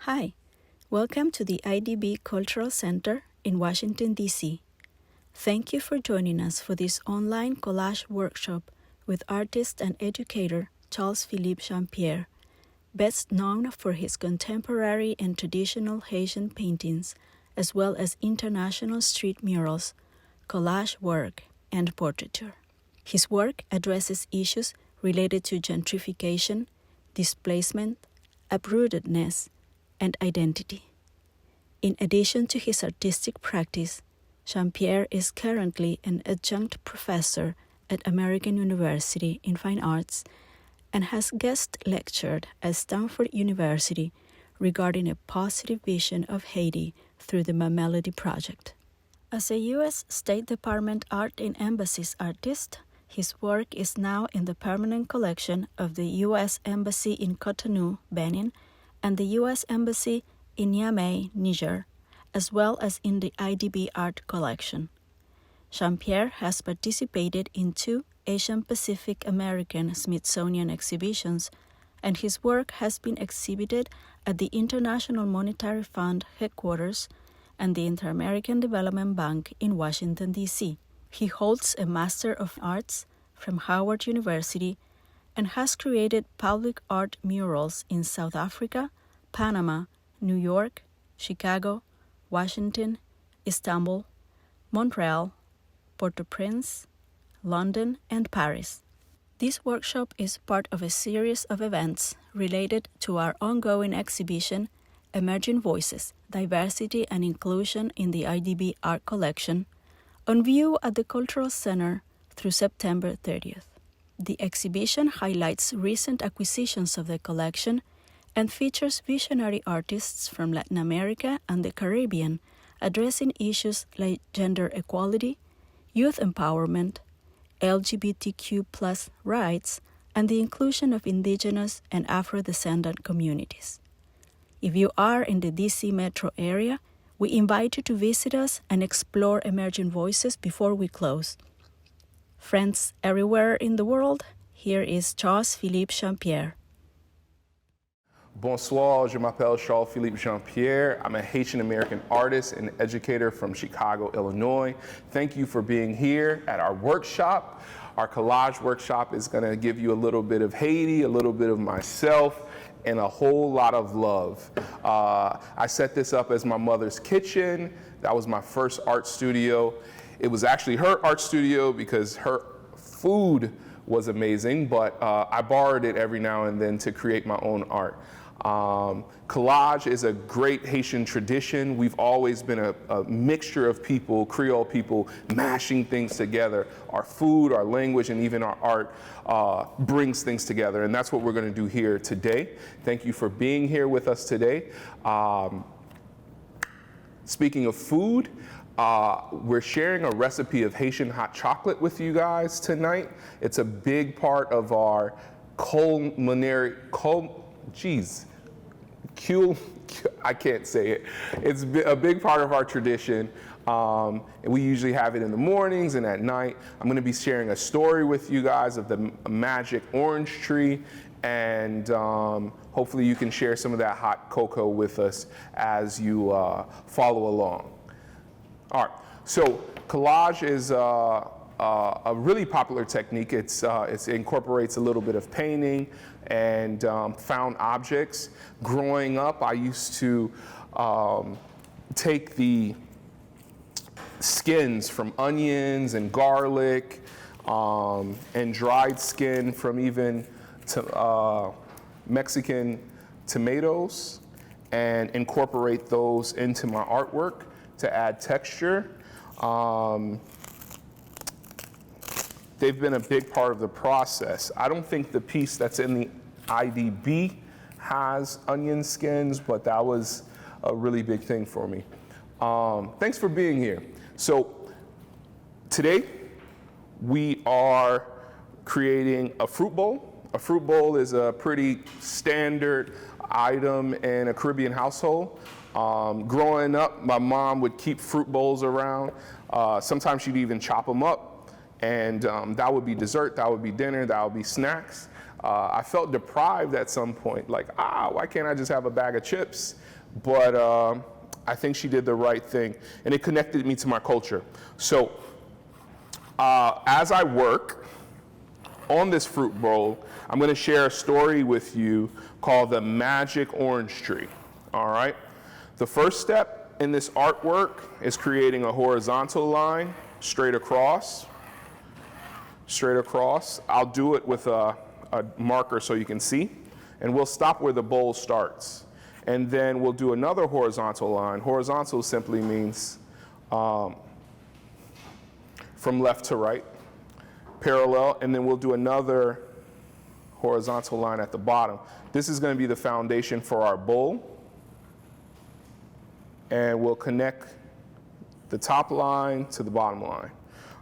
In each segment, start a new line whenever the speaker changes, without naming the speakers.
Hi, welcome to the IDB Cultural Center in Washington, D.C. Thank you for joining us for this online collage workshop with artist and educator Charles Jean-Pierre, best known for his contemporary and traditional Haitian paintings, as well as international street murals, collage work, and portraiture. His work addresses issues related to gentrification, displacement, uprootedness, and identity. In addition to his artistic practice, Jean-Pierre is currently an adjunct professor at American University in Fine Arts and has guest lectured at Stanford University regarding a positive vision of Haiti through the Melody Project. As a U.S. State Department Art in Embassies artist, his work is now in the permanent collection of the U.S. Embassy in Cotonou, Benin, and the U.S. Embassy in Niamey, Niger, as well as in the IDB Art Collection. Jean-Pierre has participated in 2 Asian-Pacific American Smithsonian exhibitions, and his work has been exhibited at the International Monetary Fund headquarters and the Inter-American Development Bank in Washington, D.C. He holds a Master of Arts from Howard University and has created public art murals in South Africa, Panama, New York, Chicago, Washington, Istanbul, Montreal, Port-au-Prince, London, and Paris. This workshop is part of a series of events related to our ongoing exhibition, Emerging Voices, Diversity and Inclusion in the IDB Art Collection, on view at the Cultural Center through September 30th. The exhibition highlights recent acquisitions of the collection and features visionary artists from Latin America and the Caribbean addressing issues like gender equality, youth empowerment, LGBTQ+ rights, and the inclusion of indigenous and Afro-descendant communities. If you are in the DC metro area, we invite you to visit us and explore Emerging Voices before we close. Friends everywhere in the world, here is Charles Jean-Pierre.
Bonsoir, je m'appelle Charles Jean-Pierre. I'm a Haitian-American artist and educator from Chicago, Illinois. Thank you for being here at our workshop. Our collage workshop is going to give you a little bit of Haiti, a little bit of myself, and a whole lot of love. I set this up as my mother's kitchen. That was my first art studio. It was actually her art studio because her food was amazing, but I borrowed it every now and then to create my own art. Collage is a great Haitian tradition. We've always been a mixture of people, Creole people, mashing things together. Our food, our language, and even our art brings things together, and that's what we're going to do here today. Thank you for being here with us today. Speaking of food, we're sharing a recipe of Haitian hot chocolate with you guys tonight. It's a big part of our I can't say it. It's a big part of our tradition. And we usually have it in the mornings and at night. I'm going to be sharing a story with you guys of the magic orange tree, and hopefully you can share some of that hot cocoa with us as you follow along. All right, so collage is a really popular technique. It incorporates a little bit of painting and found objects. Growing up, I used to take the skins from onions and garlic and dried skin from even Mexican tomatoes and incorporate those into my artwork to add texture. They've been a big part of the process. I don't think the piece that's in the IDB has onion skins, but that was a really big thing for me. Thanks for being here. So today we are creating a fruit bowl. A fruit bowl is a pretty standard item in a Caribbean household. Growing up, my mom would keep fruit bowls around. Sometimes she'd even chop them up. And that would be dessert, that would be dinner, that would be snacks. I felt deprived at some point, like, why can't I just have a bag of chips? But I think she did the right thing, and it connected me to my culture. So as I work on this fruit bowl, I'm gonna share a story with you called the Magic Orange Tree, all right? The first step in this artwork is creating a horizontal line straight across. I'll do it with a marker so you can see, and we'll stop where the bowl starts. And then we'll do another horizontal line. Horizontal simply means from left to right, parallel, and then we'll do another horizontal line at the bottom. This is going to be the foundation for our bowl. And we'll connect the top line to the bottom line.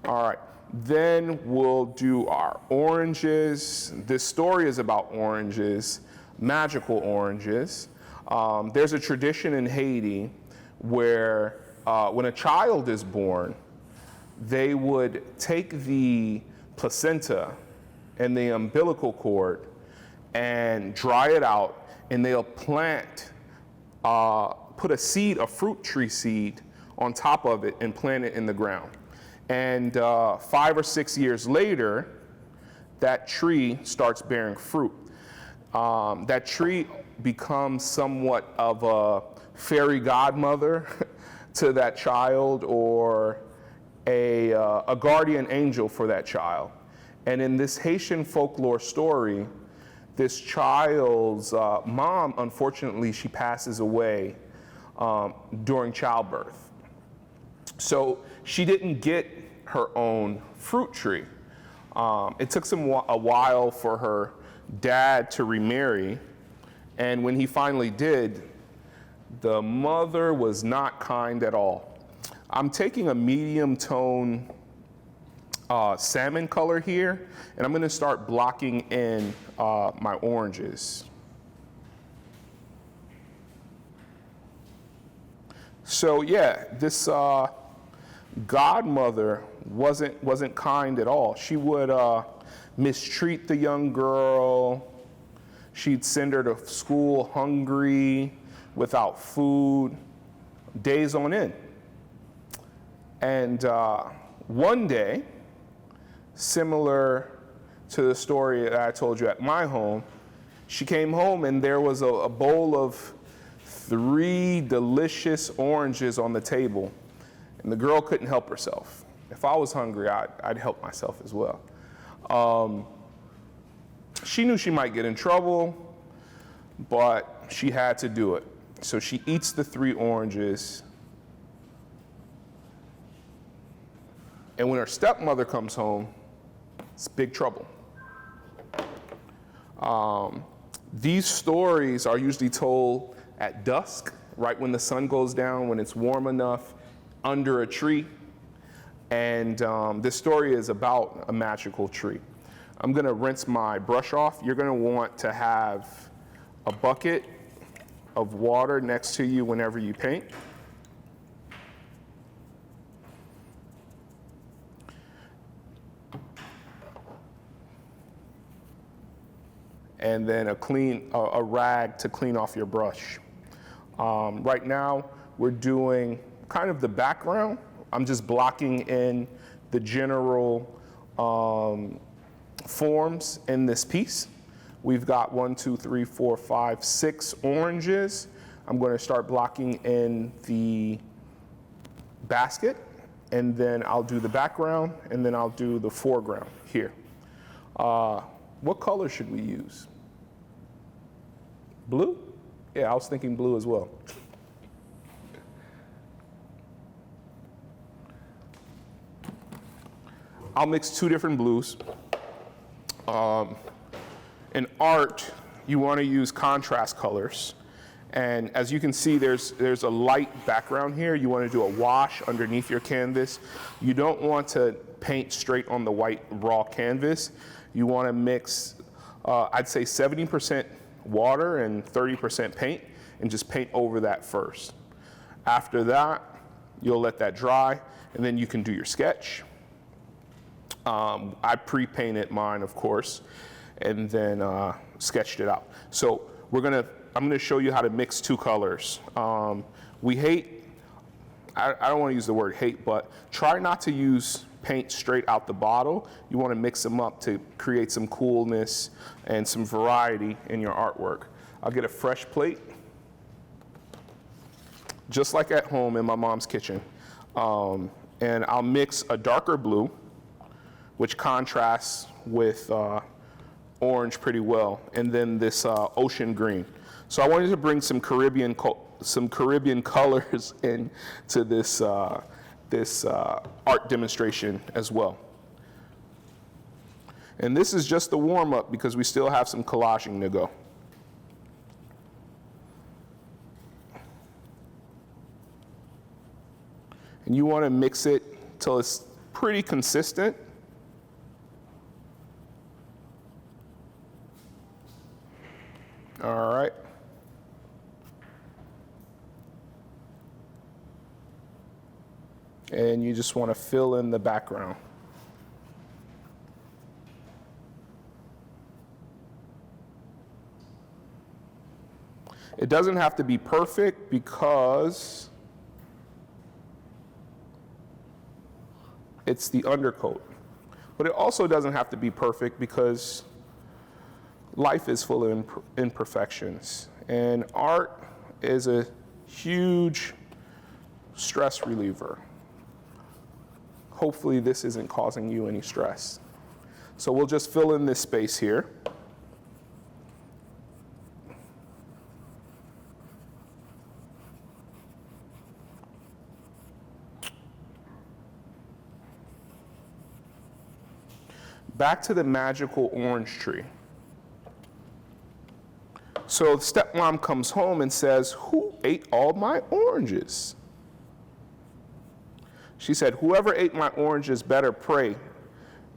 All right, then we'll do our oranges. This story is about oranges, magical oranges. There's a tradition in Haiti where when a child is born, they would take the placenta and the umbilical cord and dry it out, and they'll put a seed, a fruit tree seed, on top of it and plant it in the ground. And 5 or 6 years later, that tree starts bearing fruit. That tree becomes somewhat of a fairy godmother to that child, or a guardian angel for that child. And in this Haitian folklore story, this child's mom, unfortunately, she passes away during childbirth. So she didn't get her own fruit tree. It took a while for her dad to remarry, and when he finally did, the mother was not kind at all. I'm taking a medium tone salmon color here, and I'm gonna start blocking in my oranges. So yeah, this godmother wasn't kind at all. She would mistreat the young girl. She'd send her to school hungry, without food, days on end. And one day, similar to the story that I told you at my home, she came home and there was a bowl of 3 delicious oranges on the table, and the girl couldn't help herself. If I was hungry, I'd help myself as well. She knew she might get in trouble, but she had to do it. So she eats the 3 oranges, and when her stepmother comes home, it's big trouble. These stories are usually told at dusk, right when the sun goes down, when it's warm enough, under a tree. And this story is about a magical tree. I'm gonna rinse my brush off. You're gonna want to have a bucket of water next to you whenever you paint. And then a rag to clean off your brush. Right now, we're doing kind of the background. I'm just blocking in the general forms in this piece. We've got 1, 2, 3, 4, 5, 6 oranges. I'm going to start blocking in the basket, and then I'll do the background, and then I'll do the foreground here. What color should we use? Blue? Yeah, I was thinking blue as well. I'll mix 2 different blues. In art, you want to use contrast colors. And as you can see, there's a light background here. You want to do a wash underneath your canvas. You don't want to paint straight on the white raw canvas. You want to mix, I'd say 70% water and 30% paint, and just paint over that first. After that, you'll let that dry, and then you can do your sketch. I pre-painted mine, of course. and then sketched it out. So I'm gonna show you how to mix two colors. We hate, I don't wanna use the word hate, but try not to use paint straight out the bottle. You wanna mix them up to create some coolness and some variety in your artwork. I'll get a fresh plate, just like at home in my mom's kitchen. And I'll mix a darker blue, which contrasts with orange pretty well, and then this ocean green. So I wanted to bring some Caribbean colors into this art demonstration as well. And this is just the warm-up because we still have some collaging to go. And you want to mix it till it's pretty consistent. All right. And you just want to fill in the background. It doesn't have to be perfect because it's the undercoat. But it also doesn't have to be perfect because life is full of imperfections. And art is a huge stress reliever. Hopefully this isn't causing you any stress. So we'll just fill in this space here. Back to the magical orange tree. So stepmom comes home and says, "Who ate all my oranges?" She said, "Whoever ate my oranges better pray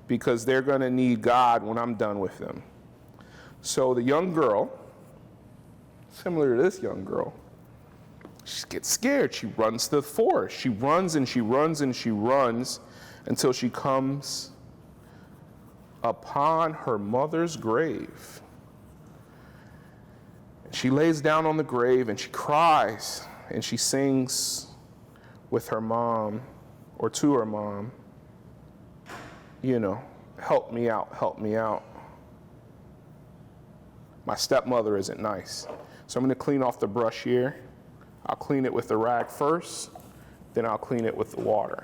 because they're going to need God when I'm done with them." So the young girl, similar to this young girl, she gets scared. She runs to the forest. She runs and she runs and she runs until she comes upon her mother's grave. She lays down on the grave and she cries and she sings with her mom or to her mom, you know, "Help me out, help me out. My stepmother isn't nice." So I'm going to clean off the brush here. I'll clean it with the rag first, then I'll clean it with the water.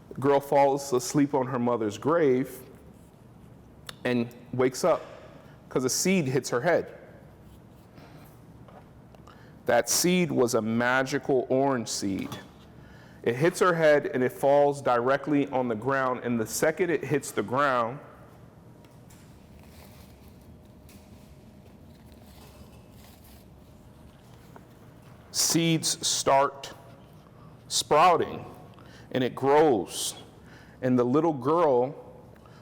The girl falls asleep on her mother's grave and wakes up because a seed hits her head. That seed was a magical orange seed. It hits her head and it falls directly on the ground, and the second it hits the ground, seeds start sprouting and it grows, and the little girl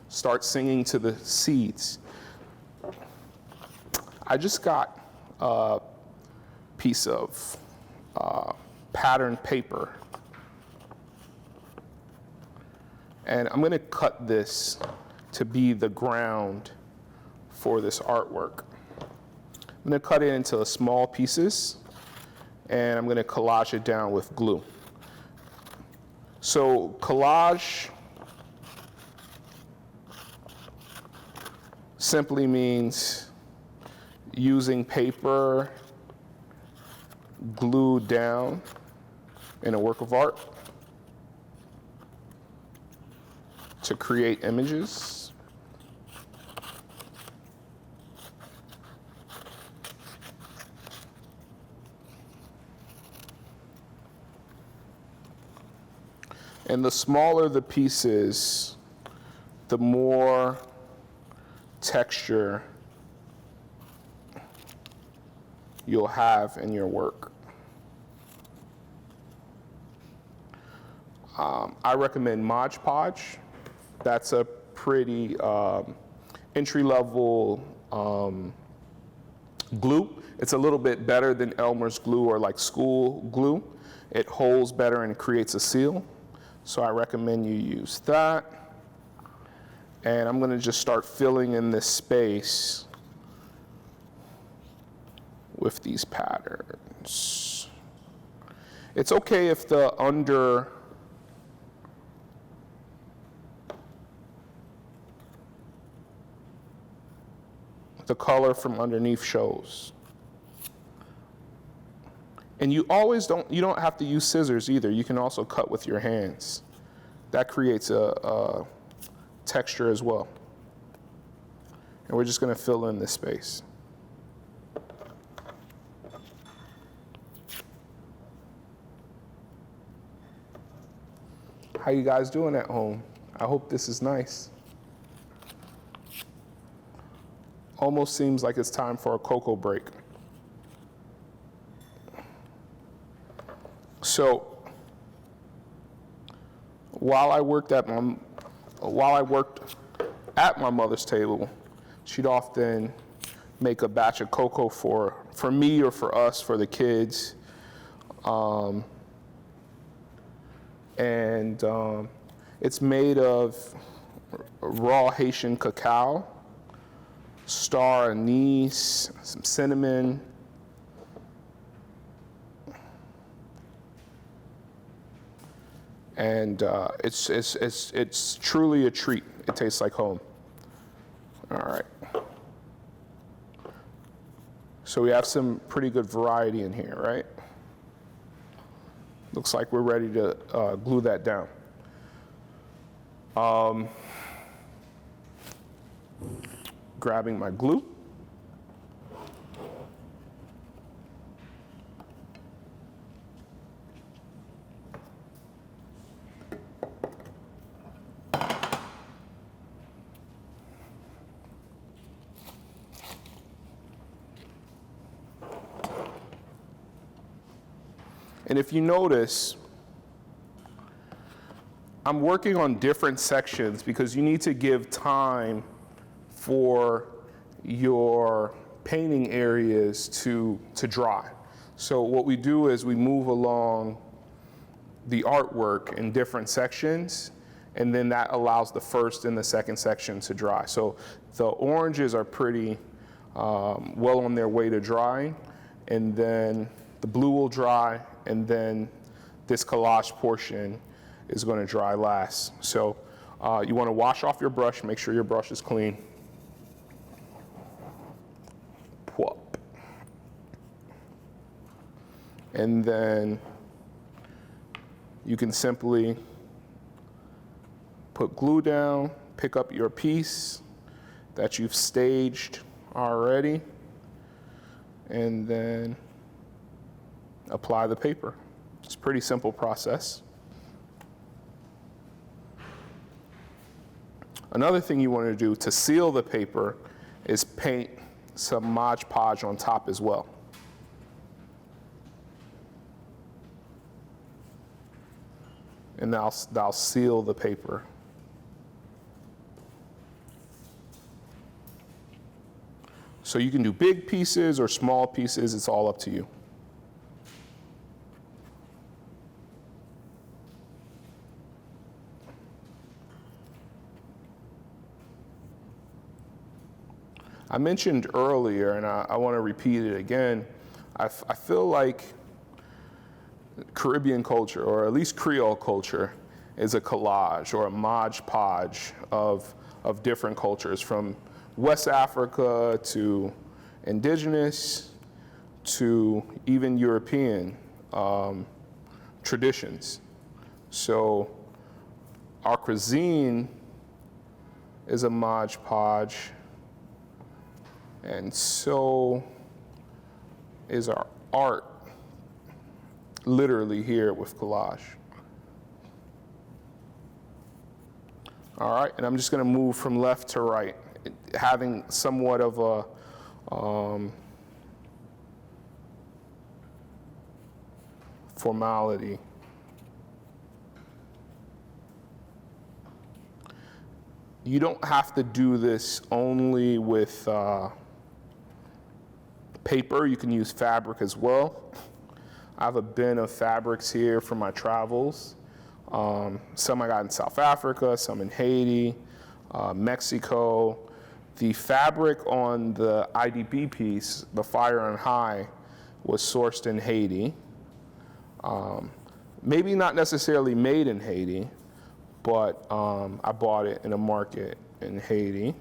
starts singing to the seeds. I just got a piece of patterned paper, and I'm going to cut this to be the ground for this artwork. I'm going to cut it into small pieces, and I'm going to collage it down with glue. So collage simply means using paper glued down in a work of art to create images. And the smaller the pieces, the more texture you'll have in your work. I recommend Mod Podge. That's a pretty entry-level glue. It's a little bit better than Elmer's glue or like school glue. It holds better and creates a seal. So I recommend you use that. And I'm gonna just start filling in this space with these patterns. It's okay if the color from underneath shows. And you don't have to use scissors either. You can also cut with your hands. That creates a texture as well. And we're just gonna fill in this space. How you guys doing at home? I hope this is nice. Almost seems like it's time for a cocoa break. So, while I worked at my mother's table, she'd often make a batch of cocoa for me or for us, for the kids. It's made of raw Haitian cacao, star anise, some cinnamon, and it's truly a treat. It tastes like home. All right. So we have some pretty good variety in here, right? Looks like we're ready to glue that down. Grabbing my glue. And if you notice, I'm working on different sections because you need to give time for your painting areas to dry. So what we do is we move along the artwork in different sections, and then that allows the first and the second section to dry. So the oranges are pretty well on their way to drying, and then the blue will dry, and then this collage portion is going to dry last. So you want to wash off your brush, make sure your brush is clean. Whoop. And then you can simply put glue down, pick up your piece that you've staged already, and then apply the paper. It's a pretty simple process. Another thing you want to do to seal the paper is paint some Mod Podge on top as well. And that'll seal the paper. So you can do big pieces or small pieces, it's all up to you. I mentioned earlier, and I want to repeat it again, I feel like Caribbean culture, or at least Creole culture, is a collage or a Mod Podge of different cultures, from West Africa to indigenous to even European traditions. So our cuisine is a Mod Podge, and so is our art, literally here with collage. All right, and I'm just gonna move from left to right, having somewhat of a formality. You don't have to do this only with paper. You can use fabric as well. I have a bin of fabrics here from my travels. Some I got in South Africa, some in Haiti. Mexico. The fabric on the IDB piece, the Fire on High, was sourced in Haiti. Maybe not necessarily made in Haiti, but I bought it in a market in Haiti.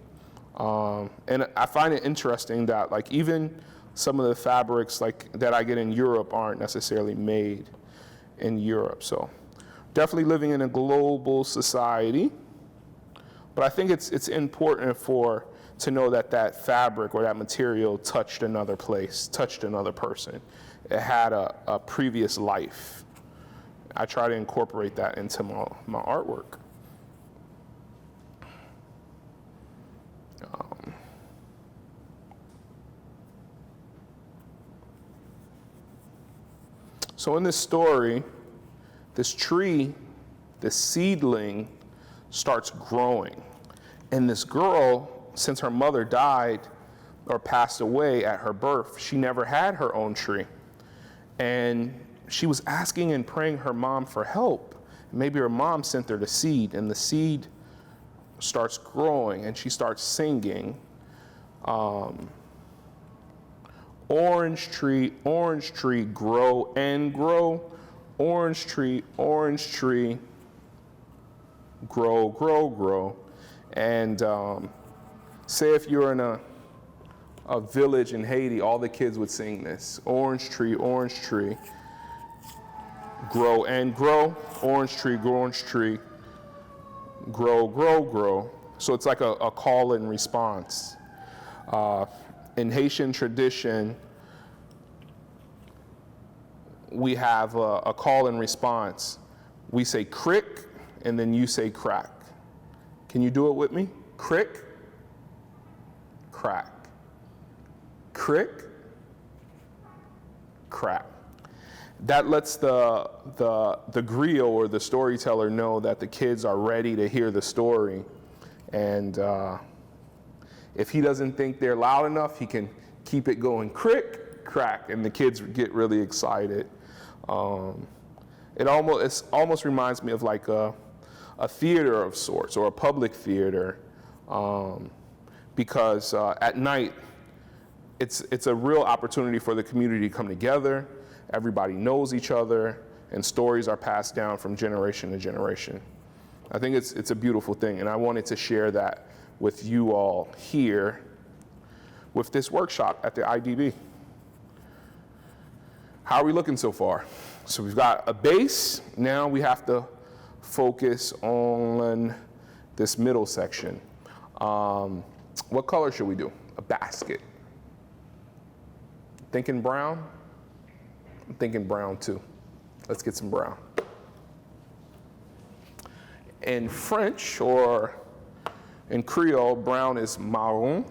And I find it interesting that like even some of the fabrics like that I get in Europe aren't necessarily made in Europe. So definitely living in a global society. But I think it's important to know that that fabric or that material touched another place, touched another person. It had a previous life. I try to incorporate that into my artwork. So in this story, this tree, this seedling, starts growing. And this girl, since her mother died or passed away at her birth, she never had her own tree. And she was asking and praying her mom for help. Maybe her mom sent her the seed, and the seed starts growing, and she starts singing, orange tree, grow and grow. Orange tree, grow, grow, grow. And say if you're in a village in Haiti, all the kids would sing this. Orange tree, grow and grow. Orange tree, grow, grow, grow. So it's like a call and response. In Haitian tradition, we have a call and response. We say crick, and then you say crack. Can you do it with me? Crick, crack. Crick, crack. That lets the griot or the storyteller know that the kids are ready to hear the story. And if he doesn't think they're loud enough, he can keep it going crick, crack, and the kids get really excited. It almost reminds me of like a theater of sorts, or a public theater, because at night, it's a real opportunity for the community to come together. Everybody knows each other, and stories are passed down from generation to generation. I think it's a beautiful thing, and I wanted to share that with you all here with this workshop at the IDB. How are we looking so far? So we've got a base. Now we have to focus on this middle section. What color should we do? A basket. Thinking brown? I'm thinking brown too. Let's get some brown. In French, or in Creole, brown is marron,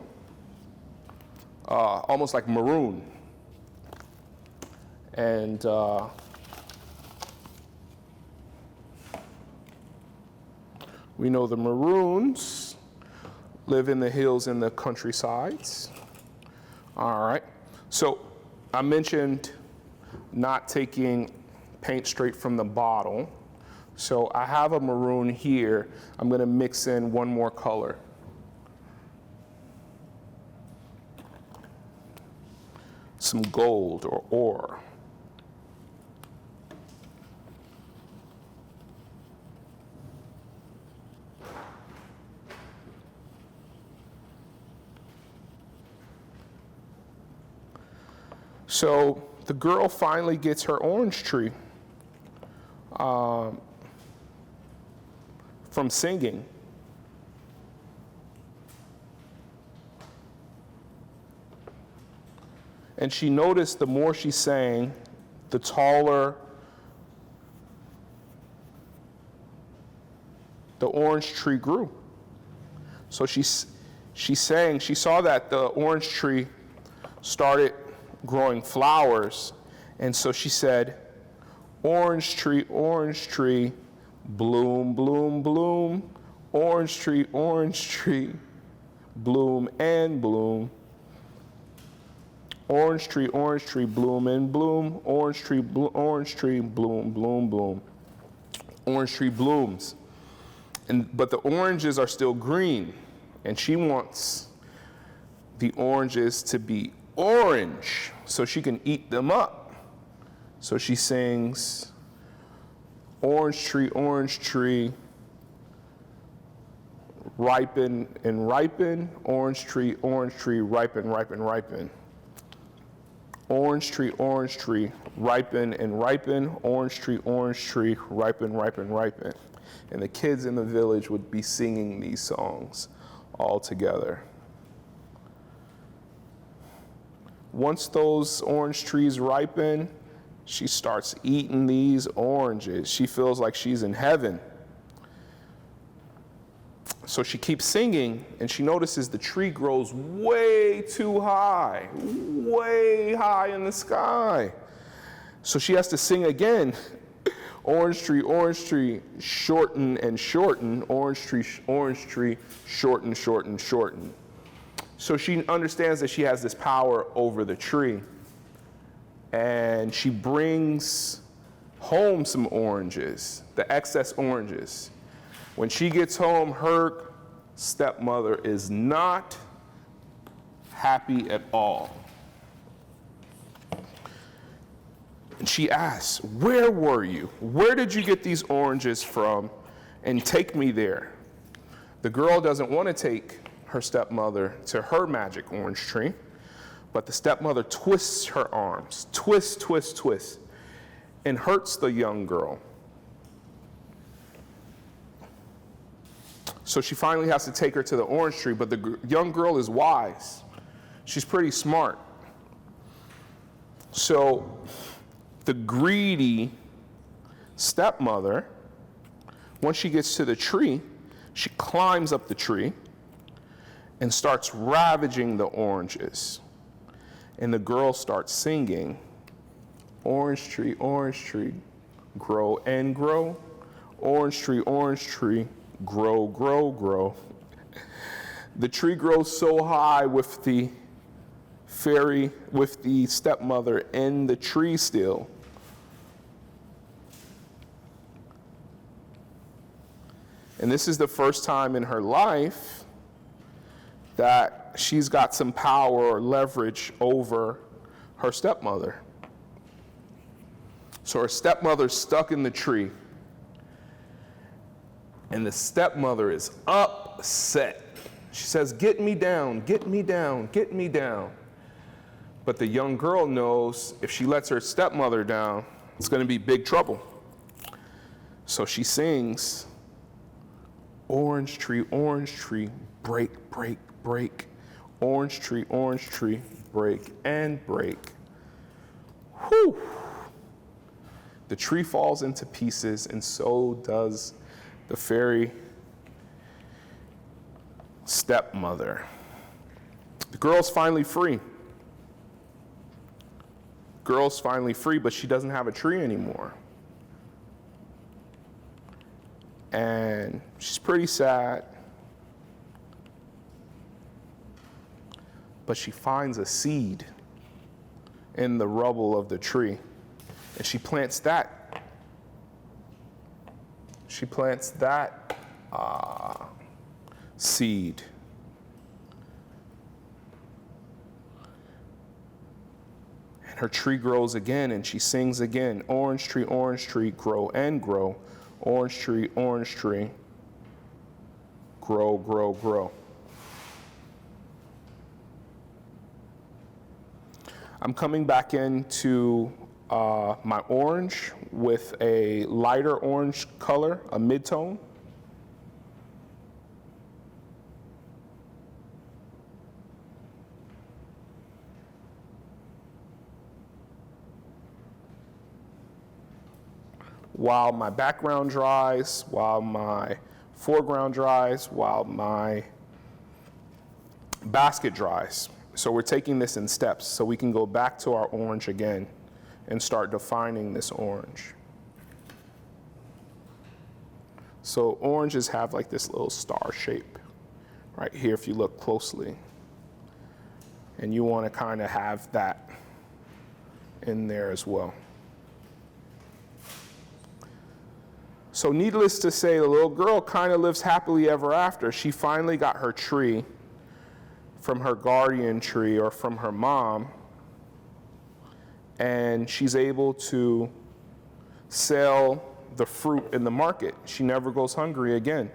almost like maroon. And we know the maroons live in the hills and the countrysides. All right, so I mentioned not taking paint straight from the bottle. So I have a maroon here. I'm gonna mix in one more color. Some gold or ore. So the girl finally gets her orange tree from singing. And she noticed the more she sang, the taller the orange tree grew. So she sang, she saw that the orange tree started growing flowers, and so she said, orange tree, bloom, bloom, bloom. Orange tree, bloom and bloom. Orange tree, bloom and bloom. Orange tree, bloom, bloom, bloom. Orange tree blooms. But the oranges are still green, and she wants the oranges to be orange so she can eat them up. So she sings, orange tree, ripen and ripen, orange tree, ripen, ripen, ripen. Orange tree, ripen and ripen, orange tree, ripen, ripen, ripen. And the kids in the village would be singing these songs all together. Once those orange trees ripen, she starts eating these oranges. She feels like she's in heaven. So she keeps singing, and she notices the tree grows way too high, way high in the sky. So she has to sing again. Orange tree, shorten and shorten. Orange tree, shorten, shorten, shorten. So she understands that she has this power over the tree. And she brings home some oranges, the excess oranges. When she gets home, her stepmother is not happy at all. And she asks, where were you? Where did you get these oranges from? And take me there. The girl doesn't want to take her stepmother to her magic orange tree, but the stepmother twists her arms, twist, and hurts the young girl. So she finally has to take her to the orange tree, but the young girl is wise. She's pretty smart. So the greedy stepmother, once she gets to the tree, she climbs up the tree and starts ravaging the oranges. And the girl starts singing, orange tree, grow and grow. Orange tree, grow, grow, grow. The tree grows so high with the stepmother in the tree still. And this is the first time in her life that she's got some power or leverage over her stepmother. So her stepmother's stuck in the tree. And the stepmother is upset. She says, get me down, get me down, get me down. But the young girl knows if she lets her stepmother down, it's going to be big trouble. So she sings, orange tree, break, break, break. Orange tree, break and break. Whew. The tree falls into pieces, and so does the fairy stepmother. The girl's finally free. Girl's finally free, but she doesn't have a tree anymore. And she's pretty sad. But she finds a seed in the rubble of the tree, and she plants that. She plants that seed. And her tree grows again, and she sings again, orange tree, grow and grow. Orange tree, grow, grow, grow. I'm coming back into my orange with a lighter orange color, a mid-tone. While my background dries, while my foreground dries, while my basket dries. So we're taking this in steps so we can go back to our orange again and start defining this orange. So oranges have like this little star shape right here if you look closely. And you want to kind of have that in there as well. So needless to say, the little girl kind of lives happily ever after. She finally got her tree from her guardian tree or from her mom, and she's able to sell the fruit in the market. She never goes hungry again.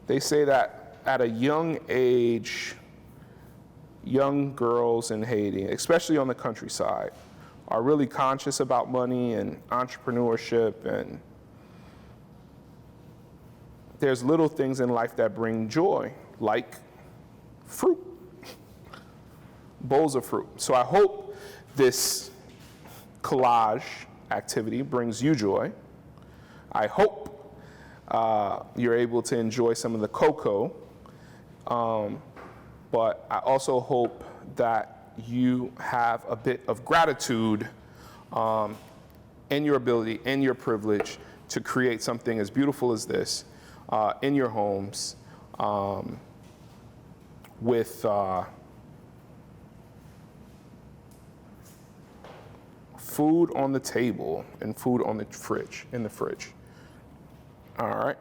They say that at a young age, young girls in Haiti, especially on the countryside, are really conscious about money and entrepreneurship, and there's little things in life that bring joy, like fruit, bowls of fruit. So I hope this collage activity brings you joy. I hope you're able to enjoy some of the cocoa, but I also hope that you have a bit of gratitude in your ability, in your privilege to create something as beautiful as this in your homes with food on the table and food on the fridge, in the fridge. All right.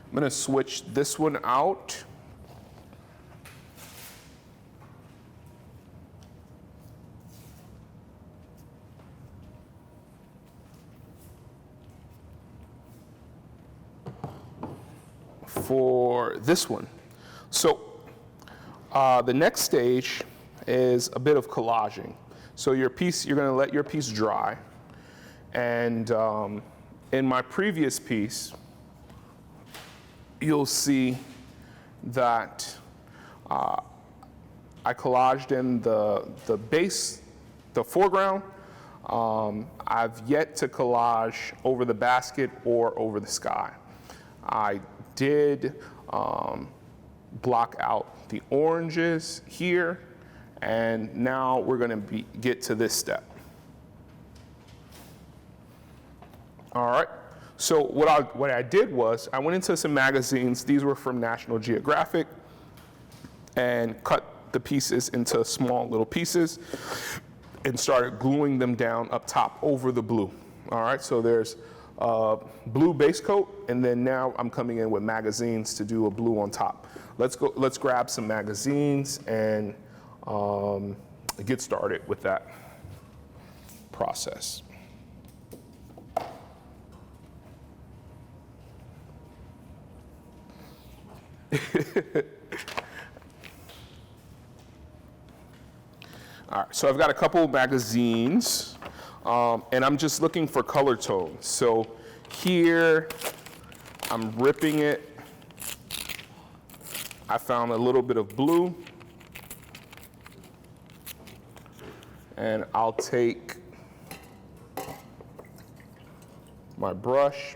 I'm going to switch this one out. For this one. So the next stage is a bit of collaging. So your piece, you're going to let your piece dry. And in my previous piece, you'll see that I collaged in the base, the foreground. I've yet to collage over the basket or over the sky. I did block out the oranges here, and now we're going to get to this step. All right. So what I did was I went into some magazines. These were from National Geographic, and cut the pieces into small little pieces and started gluing them down up top over the blue. All right. So there's blue base coat, and then now I'm coming in with magazines to do a blue on top. Let's grab some magazines and get started with that process. All right, so I've got a couple of magazines, and I'm just looking for color tones. So here, I'm ripping it. I found a little bit of blue, and I'll take my brush.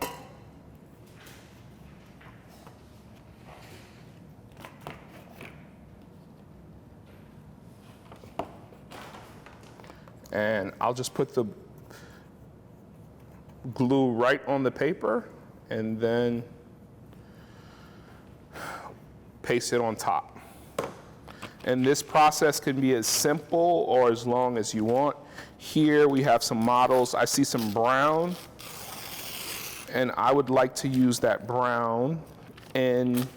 And I'll just put the glue right on the paper and then paste it on top. And this process can be as simple or as long as you want. Here we have some models. I see some brown, and I would like to use that brown in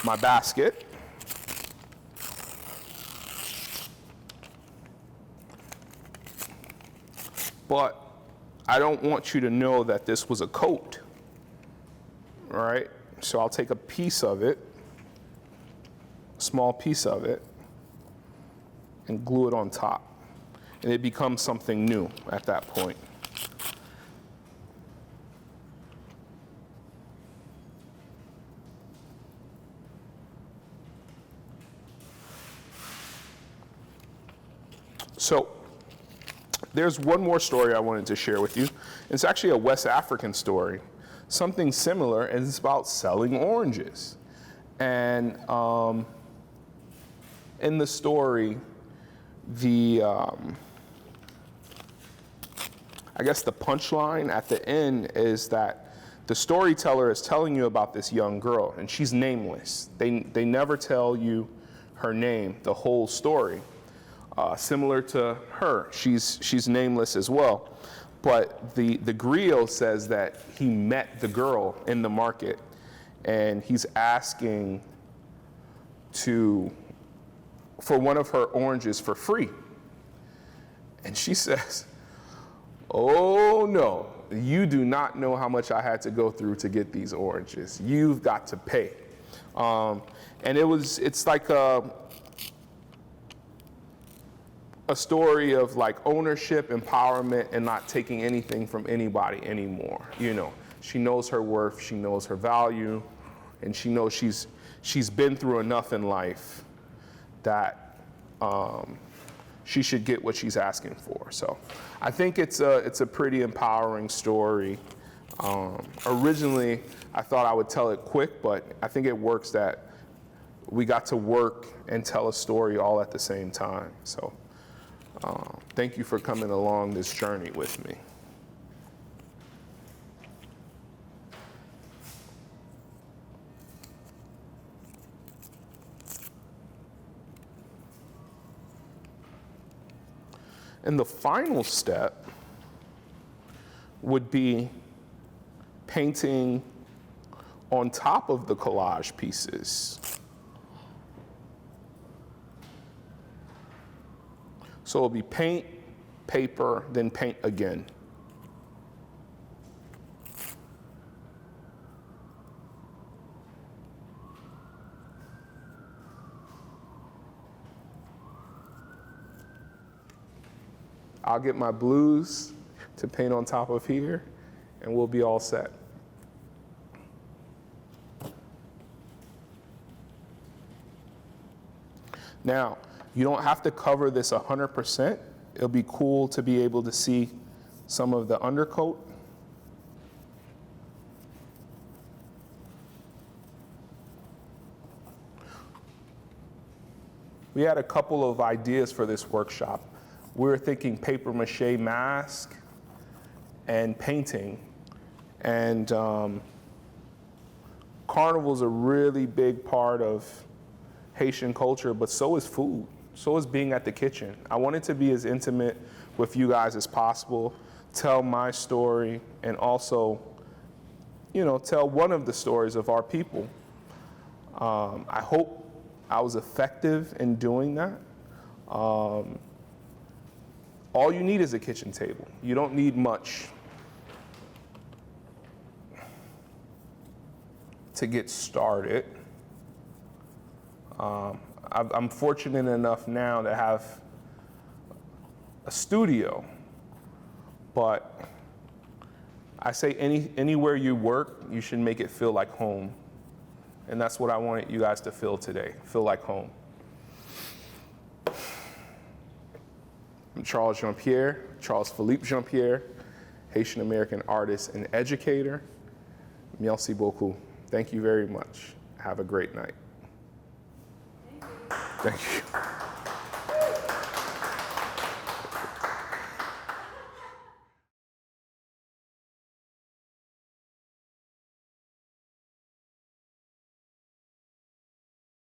my basket. But I don't want you to know that this was a coat, all right? So I'll take a piece of it, a small piece of it, and glue it on top. And it becomes something new at that point. So there's one more story I wanted to share with you. It's actually a West African story, something similar, and it's about selling oranges. And in the story, I guess the punchline at the end is that the storyteller is telling you about this young girl, and she's nameless. They never tell you her name, the whole story. Similar to her, she's nameless as well. But the griot says that he met the girl in the market, and he's asking for one of her oranges for free. And she says, "Oh no, you do not know how much I had to go through to get these oranges. You've got to pay." And it's like a story of like ownership, empowerment, and not taking anything from anybody anymore. You know, she knows her worth, she knows her value, and she knows she's been through enough in life that she should get what she's asking for. So I think it's a pretty empowering story. Originally, I thought I would tell it quick, but I think it works that we got to work and tell a story all at the same time. So thank you for coming along this journey with me. And the final step would be painting on top of the collage pieces. So it'll be paint, paper, then paint again. I'll get my blues to paint on top of here, and we'll be all set. Now, you don't have to cover this 100%. It'll be cool to be able to see some of the undercoat. We had a couple of ideas for this workshop. We were thinking paper mache mask and painting. And carnival's a really big part of Haitian culture, but so is food. So is being at the kitchen. I wanted to be as intimate with you guys as possible, tell my story, and also, you know, tell one of the stories of our people. I hope I was effective in doing that. All you need is a kitchen table. You don't need much to get started. I'm fortunate enough now to have a studio, but I say anywhere you work, you should make it feel like home. And that's what I wanted you guys to feel today, feel like home. I'm Charles Jean-Pierre, Charles Philippe Jean-Pierre, Haitian American artist and educator. Merci beaucoup. Thank you very much. Have a great night. Thank you.